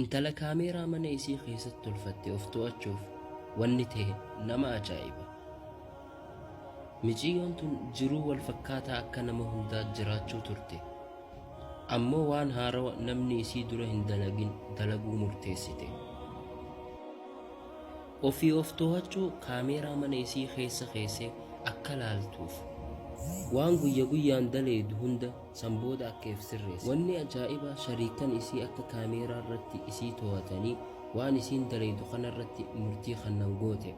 intala kaameeraa mana isii keessatti tolfatte of to'achuuf wanni ta'e nama ajaa'iba. Miciyyoon tun jiruu wal fakkaataa akka nama hundaa jiraachuu turte. Ammoo waan haarawaa namni isii dura hin dalagin dalaguu murteessite. Ofii of to'achuu kaameeraa mana isii keessee akka laaltuuf waan guyya guyyaan daleedu hunda sanbooda akka sirreesse. Wanni ajaa'ibaa shariikan isii akka kaameeraa irratti isii to'atanii waan isiin daleedu kanarratti murtii kannan goote.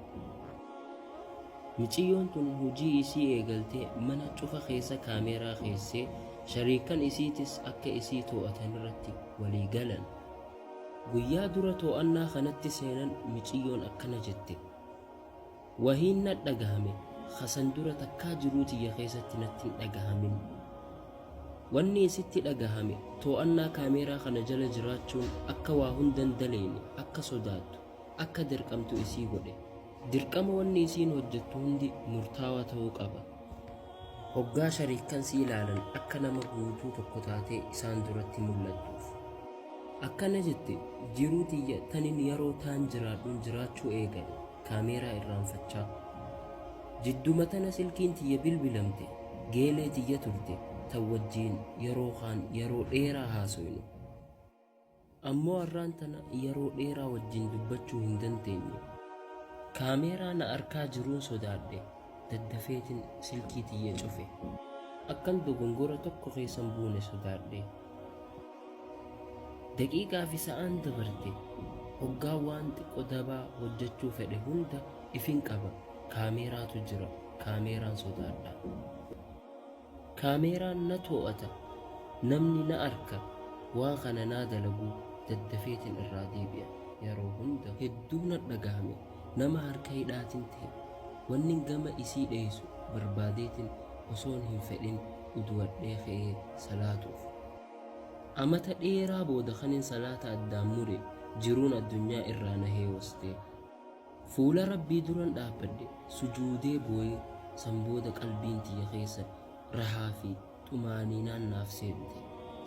Miciyyoon tun hojii isii eegaltee mana cufa keessa kaameeraa keessee shariikan isiitis akka isii to'atan irratti walii galan. Guyyaa dura to'annaa kanatti seenan miciyyoon akkana jette. Wahiin na dhagahame khasan dura takkaa jiruu tiyya keessatti natti hin dhagahamin. Wanni isitti dhagahame to'annaa kaameeraa kana jala jiraachuun akka waa hundan daleene akka sodaattu akka dirqamtu isii godhe. Dirqama wanni isiin hojjettu hundi murtaawaa ta'uu qaba. Hoggaa shariikan si ilaalan akka nama guutuu tokko taatee isaan duratti mul'attuuf. Akkana jette jiruu tiyya tanin yeroo taan jiraadhuun jiraachuu eegale kaameeraa irraanfachaa. Jidduma tana silkiin tiyya bilbilamte geelee tiyya turte tan wajjiin yeroo dheeraa haasoynu. Ammoo har'aan tana yeroo dheeraa wajjiin dubbachuu hin dandeenye. Kaameeraa na arkaa jiruun sodaadhe daddafeetiin silkii tiyya cufe. Akkan dogongora tokko keessan buune sodaadhe. Daqiiqaa fi sa'aan dabarte hoggaa waan xiqqoo dabaa hojjechuu fedhe hunda ifin qaba. Kaameeraatu jira. Kaameeraan sodaadha. Kaameeraan na to'ata. Namni na arka. Waan kana naa dalaguu daddafeetiin irraa deebi'a. Yeroo hunda hedduu na dhagahame. Nama harka hidhaatiin ta'e wanni gama isii dheessu barbaadeetiin osoon hin fedhin uduwadhee ka'ee salaatuuf. Amata dheeraa booda kanin salaata addaan mure jiruun addunyaa irraa na heewwaste. Fuula Rabbii duran dhaabbadhe sujuudee boo'ee sanbooda qalbiin tiyya keessa rahaa fi xumaaninaan naaf seente.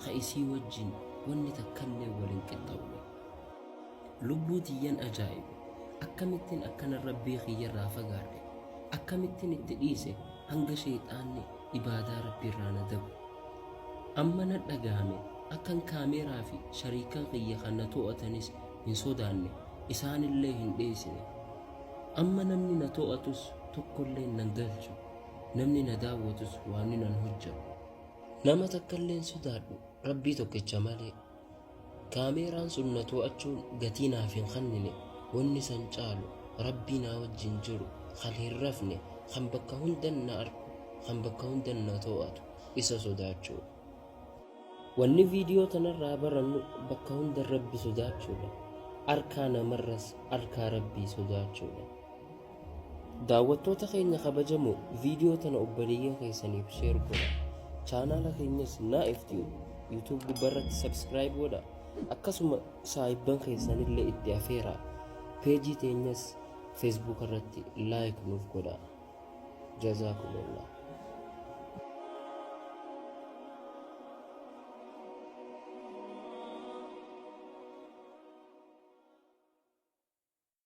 Ka isii wajjin wanni takkallee waliin qixxaawwe. Lubbuu tiyyan ajaa'ibe. Akkamittiin akkana Rabbii kiyyarraa fagaadhe. Akkamittiin itti dhiise hanga sheexaanni ibaadaa Rabbii irraa na dabu. Amma na dhagahame akkan kaameeraa fi shariikan kiyya kan na to'atanis hin sodaanne isaanillee hin dheessine. Amma namni na to'atus tokkollee nan galchu. Namni na daawwatus waan nan hojjedhu. Nama takkallee sodaadhu Rabbii tokkicha malee. Kaameeraan sun na to'achuun gatii naaf hin kennine. Wanni san caalu Rabbii na wajjin jiru kan hin rafne kan bakka hundan na arku kan bakka hundan na to'atu isa sodaachuu. Wanni viidiyoo tanarraa barannu bakka hundan Rabbi sodaachuudha. Arkaa namarras arkaa Rabbii sodaachuudha. Daawwattoota keenya kabajamoo viidiyoo tana obboleeyyan keessaniif sheer godha. Chaanaala keenyas Naa'iftuu YouTube gubbarratti subscribe godha. Akkasuma saayibban keessanillee itti afeeraa. Peejii teenyas Facebook irratti like nuuf godha. Jazaakumullah.